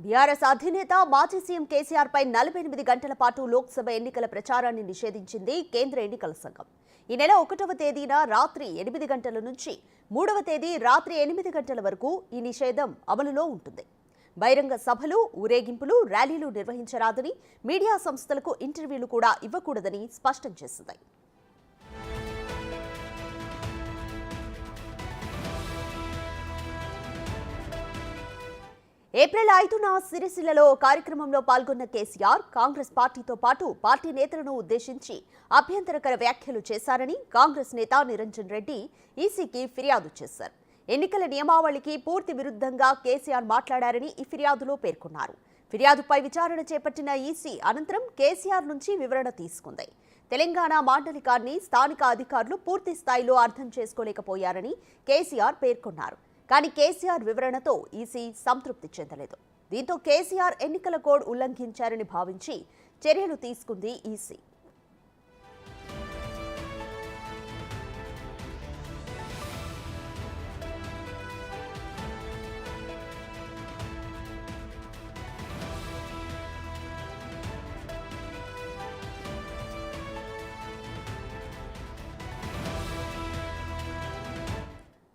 BRS అధినేత మాజీ CM KCR పై 48 గంటల పాటు లోక్సభ ఎన్నికల ప్రచారాన్ని నిషేధించింది కేంద్ర ఎన్నికల సంఘం. ఈ నెల 1వ తేదీన రాత్రి 8 గంటల నుంచి 3వ తేదీ రాత్రి 8 గంటల వరకు ఈ నిషేధం అమలులో ఉంటుంది. బహిరంగ సభలు, ఊరేగింపులు, ర్యాలీలు నిర్వహించరాదని, మీడియా సంస్థలకు ఇంటర్వ్యూలు కూడా ఇవ్వకూడదని స్పష్టం చేసింది. ఏప్రిల్ 5న సిరిసిల్లలో కార్యక్రమంలో పాల్గొన్న కేసీఆర్ కాంగ్రెస్ పార్టీతో పాటు పార్టీ నేతలను ఉద్దేశించి అభ్యంతరకర వ్యాఖ్యలు చేశారని కాంగ్రెస్ నేత నిరంజన్ రెడ్డి ఈసీకి ఫిర్యాదు చేశారు. ఎన్నికల నియమావళికి పూర్తి విరుద్ధంగా కేసీఆర్ మాట్లాడారని ఈ ఫిర్యాదులో పేర్కొన్నారు. ఫిర్యాదుపై విచారణ చేపట్టిన ఈసీ అనంతరం కేసీఆర్ నుంచి వివరణ తీసుకుంది. తెలంగాణ మాండలికాన్ని స్థానిక అధికారులు పూర్తి స్థాయిలో అర్థం చేసుకోలేకపోయారని కేసీఆర్ పేర్కొన్నారు. కానీ కేసీఆర్ వివరణతో ఈసీ సంతృప్తి చెందలేదు. దీంతో కేసీఆర్ ఎన్నికల కోడ్ ఉల్లంఘించారని భావించి చర్యలు తీసుకుంది ఈసీ.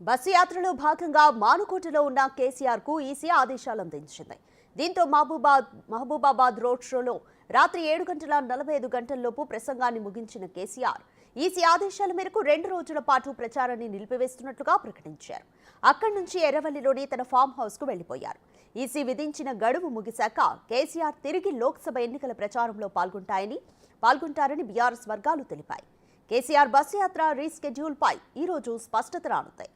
బస్సు యాత్రలో భాగంగా మానుకోటలో ఉన్న కేసీఆర్ కు ఈసీ ఆదేశాలు అందించింది. దీంతో మహబూబాబాద్ రోడ్ షోలో రాత్రి 7:45 ప్రసంగాన్ని ముగించిన కేసీఆర్ ఈసీ ఆదేశాల మేరకు 2 రోజుల పాటు ప్రచారాన్ని నిలిపివేస్తున్నట్లుగా ప్రకటించారు. అక్కడి నుంచి ఎర్రవల్లిలోని తన ఫామ్ హౌస్ కు వెళ్లిపోయారు. ఈసీ విధించిన గడువు ముగిశాక కేసీఆర్ తిరిగి లోక్సభ ఎన్నికల ప్రచారంలో పాల్గొంటారని బీఆర్ఎస్ వర్గాలు తెలిపాయి. కేసీఆర్ బస్సు యాత్ర రీస్కెడ్యూల్ పై ఈ రోజు స్పష్టత రానుంది.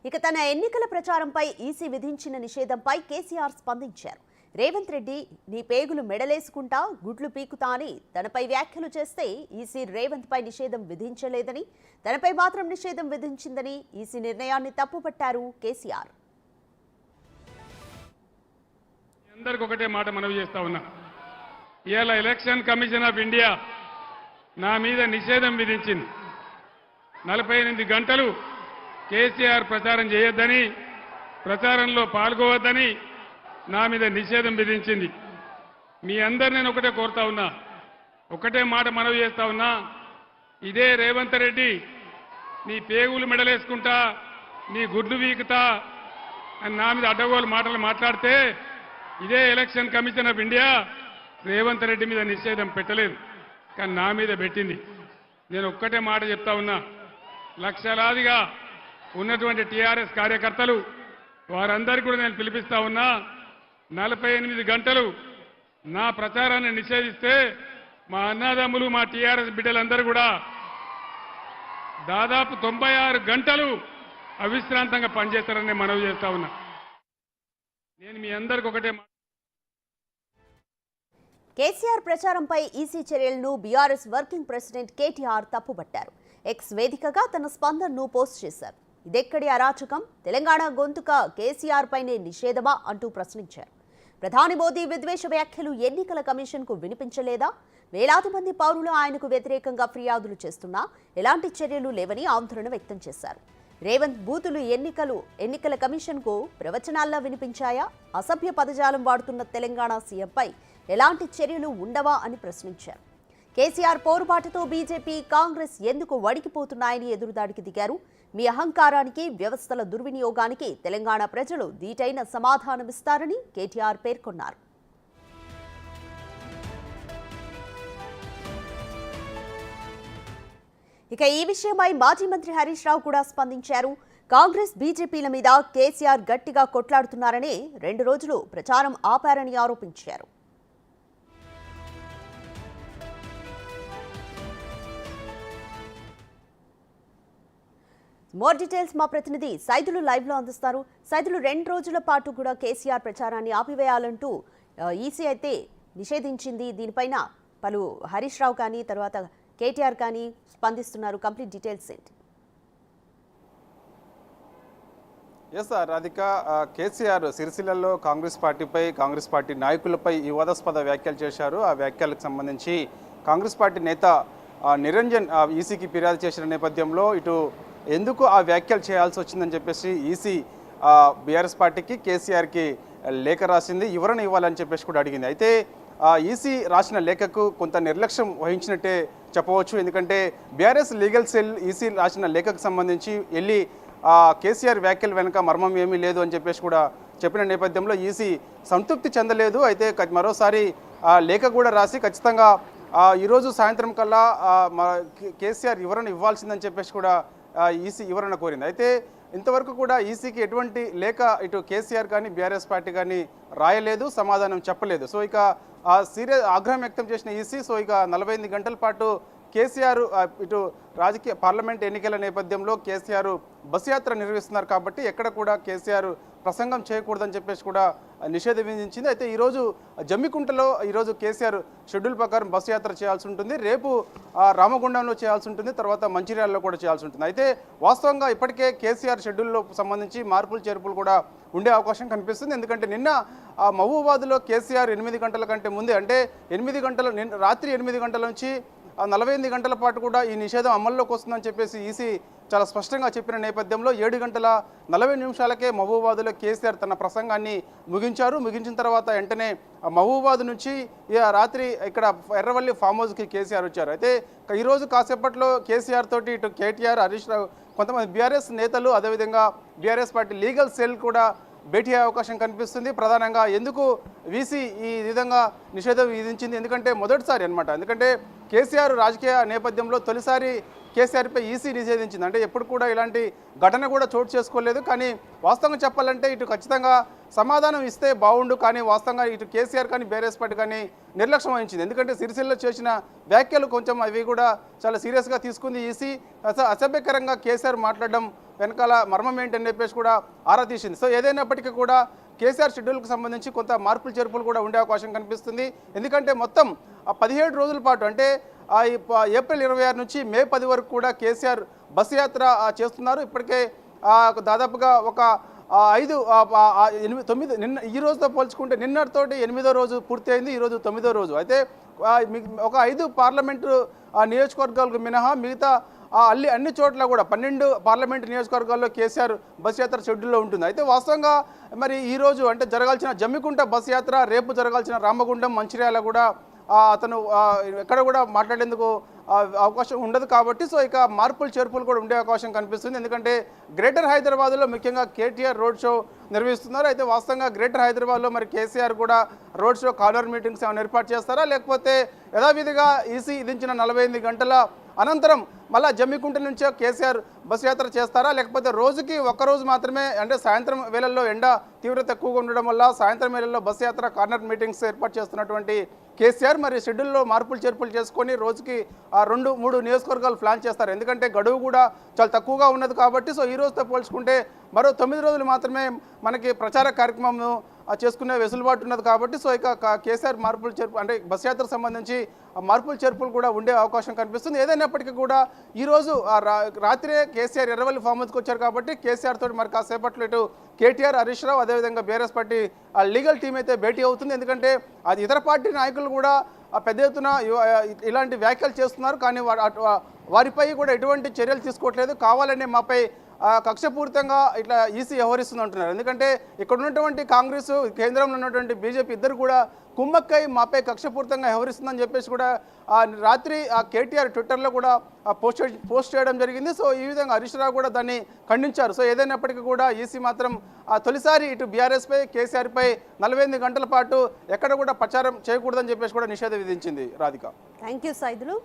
ఇక తన ఎన్నికల ప్రచారంపై ఈసీ విధించిన నిషేధంపై కేసీఆర్ స్పందించారు. రేవంత్ రెడ్డి నీ పేగులు మెడలేసుకుంటా గుడ్లు పీకుతా అని తనపై వ్యాఖ్యలు చేస్తే ఈసీ రేవంత్ పై నిషేధం విధించలేదని, తనపై మాత్రం నిషేధం విధించిందని ఈసీ నిర్ణయాన్ని తప్పుపట్టారు కేసీఆర్. అందరికి ఒకటే మాట మనవి చేస్తా ఉన్నా, ఇవాళ ఎలక్షన్ కమిషన్ ఆఫ్ ఇండియా నా మీద నిషేధం విధించింది. 48 గంటలు కేసీఆర్ ప్రచారం చేయొద్దని, ప్రచారంలో పాల్గొవద్దని నా మీద నిషేధం విధించింది. మీ అందరు నేను ఒకటే కోరుతా ఉన్నా, ఒకటే మాట మనవి చేస్తా ఉన్నా, ఇదే రేవంత్ రెడ్డి నీ పేగులు మెడలేసుకుంటా, నీ గుడ్లు వీకుతా అని నా మీద అడ్డగోలు మాటలు మాట్లాడితే ఇదే election commission of India Revanth Reddy మీద నిషేధం పెట్టలేదు, కానీ నా మీద పెట్టింది. నేను ఒక్కటే మాట చెప్తా ఉన్నా, లక్షలాదిగా ఉన్నటువంటి టీఆర్ఎస్ కార్యకర్తలు వారందరికీ కూడా నేను పిలిపిస్తా ఉన్నా, 48 గంటలు నా ప్రచారాన్ని నిషేధిస్తే మా అన్నదమ్ములు, మా టీఆర్ఎస్ బిడ్డలందరూ కూడా దాదాపు 96 గంటలు అవిశ్రాంతంగా పనిచేస్తారని మనవి చేస్తా ఉన్నా. నేను మీ అందరికి ఒకటే కేసీఆర్ ప్రచారంపై ఈసీ చర్యలను బీఆర్ఎస్ వర్కింగ్ ప్రెసిడెంట్ కేటీఆర్ తప్పుపట్టారు. ఎక్స్ వేదికగా తన స్పందనను పోస్ట్ చేశారు. ఇదెక్కడి అరాచకం, తెలంగాణ గొంతుక కేసీఆర్ పైనే నిషేధమా అంటూ ప్రశ్నించారు. ప్రధాని మోదీ విద్వేష వ్యాఖ్యలు ఎన్నికల కమిషన్ కు వినిపించలేదా? వేలాది మంది పౌరులు ఆయనకు వ్యతిరేకంగా ఫిర్యాదులు చేస్తున్నా ఎలాంటి చర్యలు లేవని ఆందోళన వ్యక్తం చేశారు. రేవంత్ బూతులు ఎన్నికల కమిషన్ కు ప్రవచనాల్లా వినిపించాయా? అసభ్య పదజాలం వాడుతున్న తెలంగాణ సీఎంపై ఎలాంటి చర్యలు ఉండవా అని ప్రశ్నించారు. కేసీఆర్ పోరుబాటుతో బీజేపీ, కాంగ్రెస్ ఎందుకు వణికిపోతున్నాయని ఎదురుదాడికి దిగారు. మీ అహంకారానికి, వ్యవస్థల దుర్వినియోగానికి తెలంగాణ ప్రజలు దీటైన సమాధానమిస్తారని కేటీఆర్ పేర్కొన్నారు. ఇక ఈ విషయమై మాజీ మంత్రి హరీష్ రావు కూడా స్పందించారు. కాంగ్రెస్, బీజేపీల మీద కేసీఆర్ గట్టిగా కొట్లాడుతున్నారని 2 రోజులు ప్రచారం ఆపారని ఆరోపించారు. మోర్ డీటెయిల్స్ మా ప్రతినిధి సైదులు లైవ్ లో అందిస్తారు. సైదులు 2 రోజుల పాటు కూడా కేసీఆర్ ప్రచారాన్ని ఆపివేయాలంటూ ఈసీ అయితే నిషేధించింది. దీనిపైన పలు హరీష్ రావు కానీ తర్వాత కేటీఆర్ కానీ స్పందిస్తున్నారు. కంప్లీట్ డీటెయిల్స్ ఏంటి? ఎస్ రాధిక, కేసీఆర్ సిరిసిల్లలో కాంగ్రెస్ పార్టీ నాయకులపై వివాదాస్పద వ్యాఖ్యలు చేశారు. ఆ వ్యాఖ్యలకు సంబంధించి కాంగ్రెస్ పార్టీ నేత నిరంజన్ ఈసీకి ఫిర్యాదు చేసిన నేపథ్యంలో ఇటు ఎందుకు ఆ వ్యాఖ్యలు చేయాల్సి వచ్చిందని చెప్పేసి ఈసీ బీఆర్ఎస్ పార్టీకి కేసీఆర్కి లేఖ రాసింది, వివరణ ఇవ్వాలని చెప్పేసి కూడా అడిగింది. అయితే ఈసీ రాసిన లేఖకు కొంత నిర్లక్ష్యం వహించినట్టే చెప్పవచ్చు. ఎందుకంటే బీఆర్ఎస్ లీగల్ సెల్ ఈసీ రాసిన లేఖకు సంబంధించి వెళ్ళి కేసీఆర్ వ్యాఖ్యల వెనుక మర్మం ఏమీ లేదు అని చెప్పేసి కూడా చెప్పిన నేపథ్యంలో ఈసీ సంతృప్తి చెందలేదు. అయితే మరోసారి లేఖ కూడా రాసి ఖచ్చితంగా ఈరోజు సాయంత్రం కల్లా కేసీఆర్ వివరణ ఇవ్వాల్సిందని చెప్పేసి కూడా ఈసీ వివరణ కోరింది. అయితే ఇంతవరకు కూడా ఈసీకి ఎటువంటి లేఖ ఇటు కేసీఆర్ కానీ బీఆర్ఎస్ పార్టీ కానీ రాయలేదు, సమాధానం చెప్పలేదు. సో ఇక సీరియస్ ఆగ్రహం వ్యక్తం చేసిన ఈసీ సో ఇక 48 గంటల పాటు కేసీఆర్ ఇటు రాజకీయ పార్లమెంట్ ఎన్నికల నేపథ్యంలో కేసీఆర్ బస్ యాత్ర నిర్వహిస్తున్నారు కాబట్టి ఎక్కడ కూడా కేసీఆర్ ప్రసంగం చేయకూడదని చెప్పేసి కూడా నిషేధం విధించింది. అయితే ఈరోజు జమ్మికుంటలో ఈరోజు కేసీఆర్ షెడ్యూల్ ప్రకారం బస్సు యాత్ర చేయాల్సి ఉంటుంది, రేపు రామగుండంలో చేయాల్సి ఉంటుంది, తర్వాత మంచిర్యాలలో కూడా చేయాల్సి ఉంటుంది. అయితే వాస్తవంగా ఇప్పటికే కేసీఆర్ షెడ్యూల్లో సంబంధించి మార్పులు చేర్పులు కూడా ఉండే అవకాశం కనిపిస్తుంది. ఎందుకంటే నిన్న మహబూబాబాద్లో కేసీఆర్ 8 గంటల కంటే ముందే అంటే రాత్రి 8 గంటల నుంచి 48 గంటల పాటు కూడా ఈ నిషేధం అమల్లోకి వస్తుందని చెప్పేసి ఈసీ చాలా స్పష్టంగా చెప్పిన నేపథ్యంలో 7:40 మహబూబాబాద్లో కేసీఆర్ తన ప్రసంగాన్ని ముగించిన తర్వాత వెంటనే మహబూబాబాద్ నుంచి రాత్రి ఇక్కడ ఎర్రవల్లి ఫామ్ హౌస్కి కేసీఆర్ వచ్చారు. అయితే ఈరోజు కాసేపట్లో కేసీఆర్ తోటి ఇటు కేటీఆర్, హరీష్ రావు, కొంతమంది బీఆర్ఎస్ నేతలు, అదేవిధంగా బీఆర్ఎస్ పార్టీ లీగల్ సెల్ కూడా భేటీ అయ్యే అవకాశం కనిపిస్తుంది. ప్రధానంగా ఎందుకు వీసీ ఈ విధంగా నిషేధం విధించింది, ఎందుకంటే మొదటిసారి అనమాట. ఎందుకంటే కేసీఆర్ రాజకీయ నేపథ్యంలో తొలిసారి కేసీఆర్పై ఈసీ నిషేధించింది. అంటే ఎప్పుడు కూడా ఇలాంటి ఘటన కూడా చోటు చేసుకోలేదు. కానీ వాస్తవంగా చెప్పాలంటే ఇటు ఖచ్చితంగా సమాధానం ఇస్తే బాగుండు, కానీ వాస్తవంగా ఇటు కేసీఆర్ కానీ బీఆర్ఎస్ పార్టీ కానీ నిర్లక్ష్యం వహించింది. ఎందుకంటే సిరిసిల్ల చేసిన వ్యాఖ్యలు కొంచెం అవి కూడా చాలా సీరియస్గా తీసుకుంది ఈసీ. అసభ్యకరంగా కేసీఆర్ మాట్లాడడం వెనకాల మర్మం ఏంటని చెప్పేసి కూడా ఆరా తీసింది. సో ఏదైనప్పటికీ కూడా కేసీఆర్ షెడ్యూల్కి సంబంధించి కొంత మార్పులు చేర్పులు కూడా ఉండే అవకాశం కనిపిస్తుంది. ఎందుకంటే మొత్తం 17 రోజుల పాటు అంటే ఏప్రిల్ 26 నుంచి మే 10 వరకు కూడా కేసీఆర్ బస్సు యాత్ర చేస్తున్నారు. ఇప్పటికే దాదాపుగా ఒక 9 నిన్న ఈ రోజుతో పోల్చుకుంటే నిన్నటితోటి 8వ రోజు పూర్తి అయింది, ఈరోజు 9వ రోజు. అయితే ఒక 5 పార్లమెంటు నియోజకవర్గాలకు మినహా మిగతా అన్ని చోట్ల కూడా 12 పార్లమెంటు నియోజకవర్గాల్లో కేసీఆర్ బస్ యాత్ర షెడ్యూల్లో ఉంటుంది. అయితే వాస్తవంగా మరి ఈరోజు అంటే జరగాల్సిన జమ్మికుంట బస్ యాత్ర, రేపు జరగాల్సిన రామగుండం, మంచిర్యాల కూడా అతను ఎక్కడ కూడా మాట్లాడేందుకు అవకాశం ఉండదు కాబట్టి సో ఇక మార్పులు చేర్పులు కూడా ఉండే అవకాశం కనిపిస్తుంది. ఎందుకంటే గ్రేటర్ హైదరాబాద్లో ముఖ్యంగా కేటీఆర్ రోడ్ షో నిర్వహిస్తున్నారు. అయితే వాస్తవంగా గ్రేటర్ హైదరాబాద్లో మరి కేసీఆర్ కూడా రోడ్ షో కార్నర్ మీటింగ్స్ ఏమైనా ఏర్పాటు చేస్తారా, లేకపోతే యథావిధిగా ఈసీ విధించిన 48 గంటల అనంతరం మళ్ళీ జమ్మికుంట నుంచే కేసీఆర్ బస్ యాత్ర చేస్తారా, లేకపోతే రోజుకి ఒక్కరోజు మాత్రమే అంటే సాయంత్రం వేళల్లో ఎండ తీవ్రత ఎక్కువగా ఉండడం వల్ల సాయంత్రం వేళల్లో బస్ యాత్ర కార్నర్ మీటింగ్స్ ఏర్పాటు చేస్తున్నటువంటి కేసీఆర్ మరి షెడ్యూల్లో మార్పులు చేర్పులు చేసుకొని రోజుకి 2-3 నియోజకవర్గాలు ప్లాన్ చేస్తారు. ఎందుకంటే గడువు కూడా చాలా తక్కువగా ఉన్నది కాబట్టి సో ఈ రోజుతో పోల్చుకుంటే మరో 9 రోజులు మాత్రమే మనకి ప్రచార కార్యక్రమం చేసుకునే వెసులుబాటు ఉన్నది కాబట్టి సో ఇక కేసీఆర్ మార్పులు చేర్పు అంటే బస్ యాత్రకు సంబంధించి మార్పులు చేర్పులు కూడా ఉండే అవకాశం కనిపిస్తుంది. ఏదైనప్పటికీ కూడా ఈరోజు రాత్రే కేసీఆర్ ఎర్రవల్లి ఫామ్ హౌస్కి వచ్చారు కాబట్టి కేసీఆర్ తోటి మరి కాసేపట్లో ఇటు కేటీఆర్, హరీష్ రావు, అదేవిధంగా బీఆర్ఎస్ పార్టీ లీగల్ టీం అయితే భేటీ అవుతుంది. ఎందుకంటే అది ఇతర పార్టీ నాయకులు కూడా పెద్ద ఎత్తున ఇలాంటి వ్యాఖ్యలు చేస్తున్నారు, కానీ వారిపై కూడా ఎటువంటి చర్యలు తీసుకోవట్లేదు. కావాలనే మాపై కక్షపూరితంగా ఇట్లా ఈసీ వ్యవహరిస్తుంది అంటున్నారు. ఎందుకంటే ఇక్కడ ఉన్నటువంటి కాంగ్రెస్, కేంద్రంలో ఉన్నటువంటి బీజేపీ ఇద్దరు కూడా కుమ్మక్కై మాపై కక్షపూరితంగా వ్యవహరిస్తుందని చెప్పేసి కూడా రాత్రి కేటీఆర్ ట్విట్టర్లో కూడా పోస్ట్ చేయడం జరిగింది. సో ఈ విధంగా హరీష్ రావు కూడా దాన్ని ఖండించారు. సో ఏదైనప్పటికీ కూడా ఈసీ మాత్రం తొలిసారి ఇటు బీఆర్ఎస్పై, కేసీఆర్పై 48 గంటల పాటు ఎక్కడ కూడా ప్రచారం చేయకూడదని చెప్పేసి కూడా నిషేధం విధించింది. రాధిక. Thank you Saidulu.